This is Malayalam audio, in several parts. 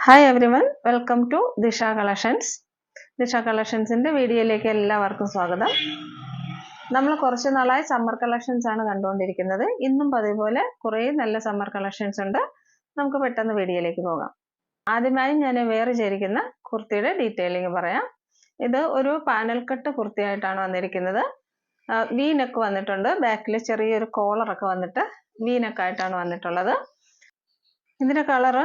ഹായ് എവരിവൺ, വെൽക്കം ടു ദിശ കളക്ഷൻസ്. ദിശ കളക്ഷൻസിൻ്റെ വീഡിയോയിലേക്ക് എല്ലാവർക്കും സ്വാഗതം. നമ്മൾ കുറച്ച് നാളായി സമ്മർ കളക്ഷൻസ് ആണ് കണ്ടുകൊണ്ടിരിക്കുന്നത്. ഇന്നും പതിപോലെ കുറേ നല്ല സമ്മർ കളക്ഷൻസ് ഉണ്ട്. നമുക്ക് പെട്ടെന്ന് വീഡിയോയിലേക്ക് പോകാം. ആദ്യമായി ഞാൻ വെയർ ചെയ്തിരിക്കുന്ന കുർത്തിയുടെ ഡീറ്റെയിലിംഗ് പറയാം. ഇത് ഒരു പാനൽ കട്ട് കുർത്തിയായിട്ടാണ് വന്നിരിക്കുന്നത്. വി നെക്ക് വന്നിട്ടുണ്ട്. ബാക്കിൽ ചെറിയൊരു കോളറൊക്കെ വന്നിട്ട് വി നെക്കായിട്ടാണ് വന്നിട്ടുള്ളത്. ഇതിന്റെ കളറ്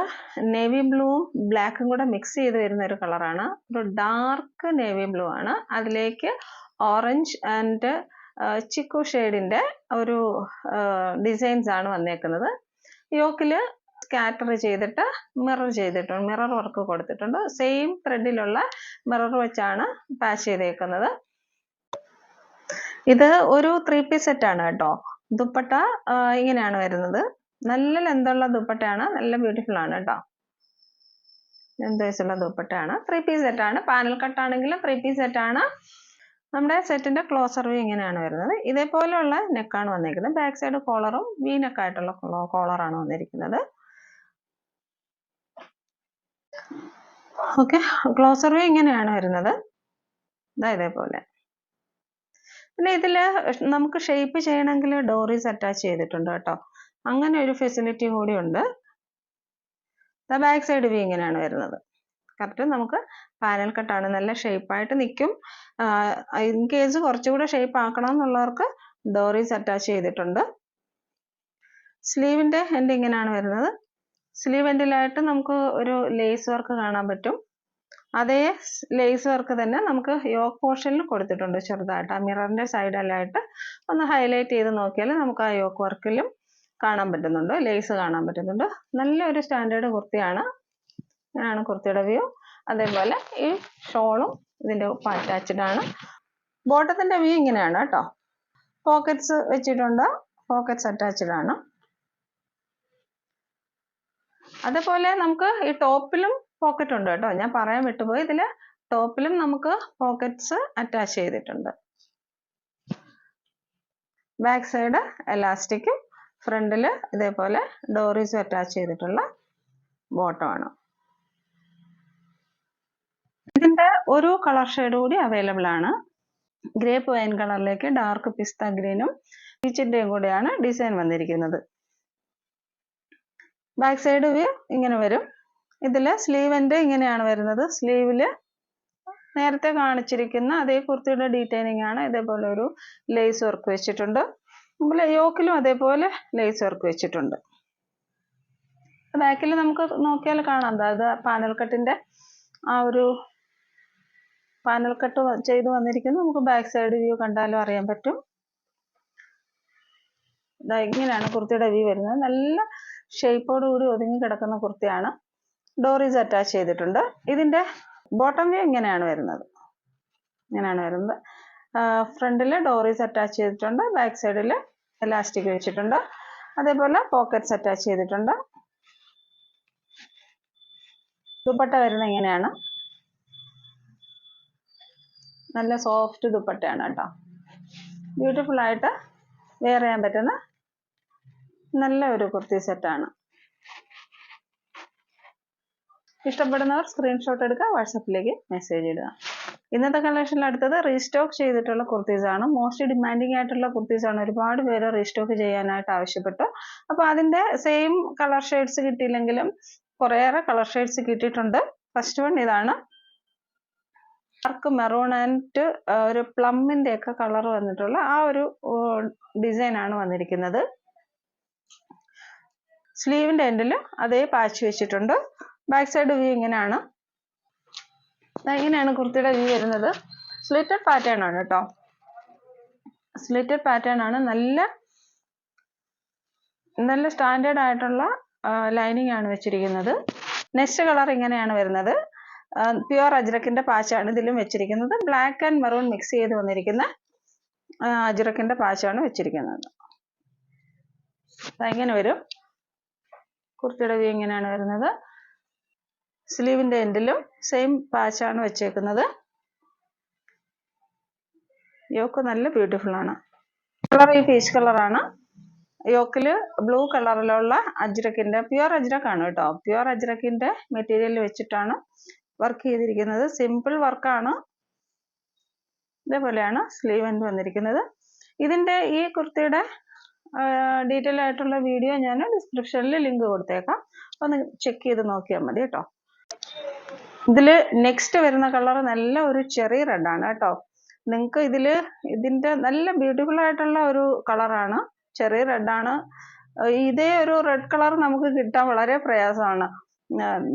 നേവി ബ്ലൂവും ബ്ലാക്കും കൂടെ മിക്സ് ചെയ്ത് വരുന്ന ഒരു കളറാണ്. ഒരു ഡാർക്ക് നേവി ബ്ലൂ ആണ്. അതിലേക്ക് ഓറഞ്ച് ആൻഡ് ചിക്കു ഷെയ്ഡിന്റെ ഒരു ഡിസൈൻസ് ആണ് വന്നേക്കുന്നത്. യോക്കിൽ സ്കാറ്റർ ചെയ്തിട്ട് മിറർ ചെയ്തിട്ടുണ്ട്, മിറർ വർക്ക് കൊടുത്തിട്ടുണ്ട്. സെയിം ത്രെഡിലുള്ള മിറർ വെച്ചാണ് പാച്ച് ചെയ്തേക്കുന്നത്. ഇത് ഒരു 3 പീസ് സെറ്റ് ആണ് കേട്ടോ. ദുപ്പട്ട ഇങ്ങനെയാണ് വരുന്നത്. നല്ല ലെന്തുള്ള ദുപ്പട്ടയാണ്, നല്ല ബ്യൂട്ടിഫുൾ ആണ് കേട്ടോ. ലെന്ത് വയസ്സുള്ള ദുപ്പട്ടയാണ്. 3 പീസ് സെറ്റ് ആണ്. പാനൽ കട്ടാണെങ്കിലും 3 പീസ് സെറ്റ് ആണ്. നമ്മുടെ സെറ്റിന്റെ ക്ലോസർ വ്യൂ ഇങ്ങനെയാണ് വരുന്നത്. ഇതേപോലെയുള്ള നെക്കാണ് വന്നിരിക്കുന്നത്. ബാക്ക് സൈഡ് കോളറും വി നെക്കായിട്ടുള്ള കോളറാണ് വന്നിരിക്കുന്നത്. ഓക്കെ, ക്ലോസർ വ്യൂ ഇങ്ങനെയാണ് വരുന്നത്. ഇതേപോലെ. പിന്നെ ഇതില് നമുക്ക് ഷേപ്പ് ചെയ്യണമെങ്കിൽ ഡോറീസ് അറ്റാച്ച് ചെയ്തിട്ടുണ്ട് കേട്ടോ. അങ്ങനെ ഒരു ഫെസിലിറ്റി കൂടി ഉണ്ട്. ബാക്ക് സൈഡ് വ്യൂ ഇങ്ങനെയാണ് വരുന്നത്. കറക്റ്റ് നമുക്ക് പാനൽ കട്ടാണ്, നല്ല ഷേപ്പായിട്ട് നിൽക്കും. ഇൻ കേസ് കുറച്ചുകൂടെ ഷേപ്പ് ആക്കണം എന്നുള്ളവർക്ക് ഡോറീസ് അറ്റാച്ച് ചെയ്തിട്ടുണ്ട്. സ്ലീവിന്റെ എൻഡ് ഇങ്ങനെയാണ് വരുന്നത്. സ്ലീവ് എൻഡിലായിട്ട് നമുക്ക് ഒരു ലേസ് വർക്ക് കാണാൻ പറ്റും. അതേ ലേസ് വർക്ക് തന്നെ നമുക്ക് യോക്ക് പോർഷനിൽ കൊടുത്തിട്ടുണ്ട് ചെറുതായിട്ട്. ആ മിററിന്റെ സൈഡിലായിട്ട് ഒന്ന് ഹൈലൈറ്റ് ചെയ്ത് നോക്കിയാൽ നമുക്ക് ആ യോക്ക് വർക്കിലും കാണാൻ പറ്റുന്നുണ്ട്, ലേസ് കാണാൻ പറ്റുന്നുണ്ട്. നല്ലൊരു സ്റ്റാൻഡേർഡ് കുർത്തിയാണ്. ഇങ്ങനെയാണ് കുർത്തിയുടെ വ്യൂ. അതേപോലെ ഈ ഷോളും ഇതിൻ്റെ ഒപ്പം അറ്റാച്ച്ഡ് ആണ്. ബോട്ടത്തിന്റെ വ്യൂ ഇങ്ങനെയാണ് കേട്ടോ. പോക്കറ്റ്സ് വെച്ചിട്ടുണ്ട്, പോക്കറ്റ്സ് അറ്റാച്ച്ഡ് ആണ്. അതേപോലെ നമുക്ക് ഈ ടോപ്പിലും പോക്കറ്റ് ഉണ്ട് കേട്ടോ. ഞാൻ പറയാൻ വിട്ടുപോയി, ഇതിൽ ടോപ്പിലും നമുക്ക് പോക്കറ്റ്സ് അറ്റാച്ച് ചെയ്തിട്ടുണ്ട്. ബാക്ക് സൈഡ് എലാസ്റ്റിക്കും ഫ്രണ്ടിൽ ഇതേപോലെ ഡോറീസും അറ്റാച്ച് ചെയ്തിട്ടുള്ള ബോട്ടമാണ്. ഇതിന്റെ ഒരു കളർ ഷെയ്ഡ് കൂടി അവൈലബിൾ ആണ്. ഗ്രേപ്പ് വൈൻ കളറിലേക്ക് ഡാർക്ക് പിസ്ത ഗ്രീനും പീച്ചിന്റെയും കൂടെയാണ് ഡിസൈൻ വന്നിരിക്കുന്നത്. ബാക്ക് സൈഡ് വ്യൂ ഇങ്ങനെ വരും. ഇതില് സ്ലീവ് എൻഡ് ഇങ്ങനെയാണ് വരുന്നത്. സ്ലീവില് നേരത്തെ കാണിച്ചിരിക്കുന്ന അതേ കുർത്തിയുടെ ഡീറ്റെയിലിംഗ് ആണ്. ഇതേപോലെ ഒരു ലേസ് വർക്ക് വെച്ചിട്ടുണ്ട്. യോക്കിലും അതേപോലെ ലേസ് വർക്ക് വെച്ചിട്ടുണ്ട്. ബാക്കിൽ നമുക്ക് നോക്കിയാൽ കാണാം, അതായത് പാനൽ കട്ടിന്റെ ആ ഒരു പാനൽ കട്ട് ചെയ്ത് വന്നിരിക്കുന്നത്. നമുക്ക് ബാക്ക് സൈഡ് വ്യൂ കണ്ടാലും അറിയാൻ പറ്റും. ഇങ്ങനെയാണ് കുർത്തിയുടെ വ്യൂ വരുന്നത്. നല്ല ഷേപ്പോട് കൂടി ഒതുങ്ങി കിടക്കുന്ന കുർത്തിയാണ്. ഡോറീസ് അറ്റാച്ച് ചെയ്തിട്ടുണ്ട്. ഇതിന്റെ ബോട്ടം വ്യൂ ഇങ്ങനെയാണ് വരുന്നത്. ഫ്രണ്ടിൽ ഡോറീസ് അറ്റാച്ച് ചെയ്തിട്ടുണ്ട്. ബാക്ക് സൈഡിൽ എലാസ്റ്റിക് വെച്ചിട്ടുണ്ട്. അതേപോലെ പോക്കറ്റ്സ് അറ്റാച്ച് ചെയ്തിട്ടുണ്ട്. ദുപ്പട്ട വരുന്നത് ഇങ്ങനെയാണ്. നല്ല സോഫ്റ്റ് ദുപ്പട്ടയാണ് കേട്ടോ. ബ്യൂട്ടിഫുൾ ആയിട്ട് വെയർ ചെയ്യാൻ പറ്റുന്ന നല്ല ഒരു കുർത്തി സെറ്റാണ്. ഇഷ്ടപ്പെടുന്നവർ സ്ക്രീൻഷോട്ട് എടുക്കുക, വാട്സപ്പിലേക്ക് മെസ്സേജ് ഇടുക. ഇന്നത്തെ കളക്ഷനിൽ അടുത്തത് റീസ്റ്റോക്ക് ചെയ്തിട്ടുള്ള കുർത്തീസ് ആണ്. മോസ്റ്റ് ഡിമാൻഡിങ് ആയിട്ടുള്ള കുർത്തീസ് ആണ്. ഒരുപാട് പേര് റീസ്റ്റോക്ക് ചെയ്യാനായിട്ട് ആവശ്യപ്പെട്ടു. അപ്പോൾ അതിന്റെ സെയിം കളർ ഷെയ്ഡ്സ് കിട്ടിയില്ലെങ്കിലും കുറേയേറെ കളർ ഷെയ്ഡ്സ് കിട്ടിയിട്ടുണ്ട്. ഫസ്റ്റ് വൺ ഇതാണ്. ഡാർക്ക് മെറൂൺ ആൻഡ് ഒരു പ്ലമ്മിന്റെ ഒക്കെ കളർ വന്നിട്ടുള്ള ആ ഒരു ഡിസൈൻ ആണ് വന്നിരിക്കുന്നത്. സ്ലീവിന്റെ എൻഡിൽ അതേ പാച്ച് വെച്ചിട്ടുണ്ട്. ബാക്ക് സൈഡ് വ്യൂ ഇങ്ങനെയാണ്. കുർത്തിയുടെ വ്യൂ വരുന്നത്. സ്ലിറ്റഡ് പാറ്റേൺ ആണ് കേട്ടോ. സ്ലിറ്റഡ് പാറ്റേൺ ആണ്. നല്ല സ്റ്റാൻഡേർഡ് ആയിട്ടുള്ള ലൈനിങ് ആണ് വെച്ചിരിക്കുന്നത്. നെക്സ്റ്റ് കളർ ഇങ്ങനെയാണ് വരുന്നത്. പ്യുവർ അജ്രക്കിന്റെ പാച്ചാണ് ഇതിലും വെച്ചിരിക്കുന്നത്. ബ്ലാക്ക് ആൻഡ് മെറൂൺ മിക്സ് ചെയ്ത് വന്നിരിക്കുന്ന അജ്രക്കിന്റെ പാച്ചാണ് വെച്ചിരിക്കുന്നത്. ഇങ്ങനെ വരും. കുർത്തിയുടെ വ്യൂ ഇങ്ങനെയാണ് വരുന്നത്. സ്ലീവിന്റെ എൻഡിലും സെയിം പാച്ചാണ് വെച്ചേക്കുന്നത്. യോക്ക് നല്ല ബ്യൂട്ടിഫുൾ ആണ്. കളർ ഈ പീച്ച് കളറാണ്. യോക്കില് ബ്ലൂ കളറിലുള്ള അജ്രക്കിന്റെ പ്യുവർ അജ്രക്കാണ് കേട്ടോ. പ്യുവർ അജ്രക്കിന്റെ മെറ്റീരിയൽ വെച്ചിട്ടാണ് വർക്ക് ചെയ്തിരിക്കുന്നത്. സിമ്പിൾ വർക്കാണ്. ഇതേപോലെയാണ് സ്ലീവ് എൻഡ് വന്നിരിക്കുന്നത്. ഇതിന്റെ ഈ കുർത്തിയുടെ ഡീറ്റെയിൽ ആയിട്ടുള്ള വീഡിയോ ഞാൻ ഡിസ്ക്രിപ്ഷനിൽ ലിങ്ക് കൊടുത്തേക്കാം. ഒന്ന് ചെക്ക് ചെയ്ത് നോക്കിയാൽ മതി കേട്ടോ. ഇതില് നെക്സ്റ്റ് വരുന്ന കളർ നല്ല ഒരു ചെറിയ റെഡാണ് കേട്ടോ. നിങ്ങൾക്ക് ഇതിന്റെ നല്ല ബ്യൂട്ടിഫുൾ ആയിട്ടുള്ള ഒരു കളറാണ്. ചെറിയ റെഡാണ്. ഇതേ ഒരു റെഡ് കളർ നമുക്ക് കിട്ടാൻ വളരെ പ്രയാസമാണ്.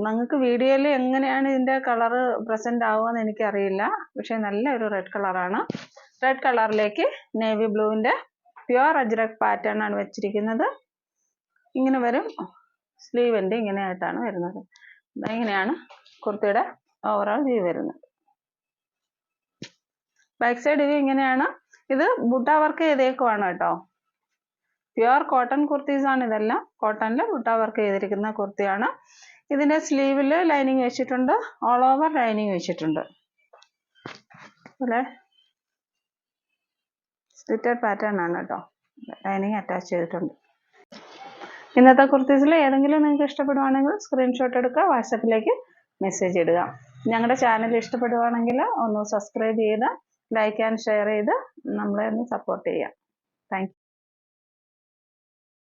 നിങ്ങൾക്ക് വീഡിയോയിൽ എങ്ങനെയാണ് ഇതിന്റെ കളർ പ്രസന്റ് ആവുമെന്ന് എനിക്കറിയില്ല. പക്ഷെ നല്ല ഒരു റെഡ് കളറാണ്. റെഡ് കളറിലേക്ക് നേവി ബ്ലൂവിന്റെ പ്യുവർ അജ്രക് പാറ്റേൺ ആണ് വെച്ചിരിക്കുന്നത്. ഇങ്ങനെ വരും. സ്ലീവ് എൻഡ് ഇങ്ങനെയായിട്ടാണ് വരുന്നത്. ഇങ്ങനെയാണ് കുർത്തിയുടെ ഓവറോൾ വ്യൂ വരുന്നത്. ബാക്ക് സൈഡ് വ്യൂ ഇങ്ങനെയാണ്. ഇത് ബുട്ട വർക്ക് ചെയ്തേക്കുവാണ് കേട്ടോ. പ്യുവർ കോട്ടൺ കുർത്തീസ് ആണ് ഇതെല്ലാം. കോട്ടണിൽ ബുട്ട വർക്ക് ചെയ്തിരിക്കുന്ന കുർത്തിയാണ്. ഇതിന്റെ സ്ലീവിൽ ലൈനിങ് വെച്ചിട്ടുണ്ട്. ഓൾ ഓവർ ലൈനിങ് വെച്ചിട്ടുണ്ട്. അതുപോലെ സ്ലിറ്റഡ് പാറ്റേൺ ആണ് കേട്ടോ. ലൈനിങ് അറ്റാച്ച് ചെയ്തിട്ടുണ്ട്. ഇന്നത്തെ കുർത്തീസിൽ ഏതെങ്കിലും നിങ്ങൾക്ക് ഇഷ്ടപ്പെടുവാണെങ്കിൽ സ്ക്രീൻഷോട്ട് എടുക്കുക, വാട്സപ്പിലേക്ക് മെസ്സേജ് ഇടുക. ഞങ്ങളുടെ ചാനൽ ഇഷ്ടപ്പെടുവാണെങ്കിൽ ഒന്ന് സബ്സ്ക്രൈബ് ചെയ്ത് ലൈക്ക് ആൻഡ് ഷെയർ ചെയ്ത് നമ്മളെ ഒന്ന് സപ്പോർട്ട് ചെയ്യുക. Thank you.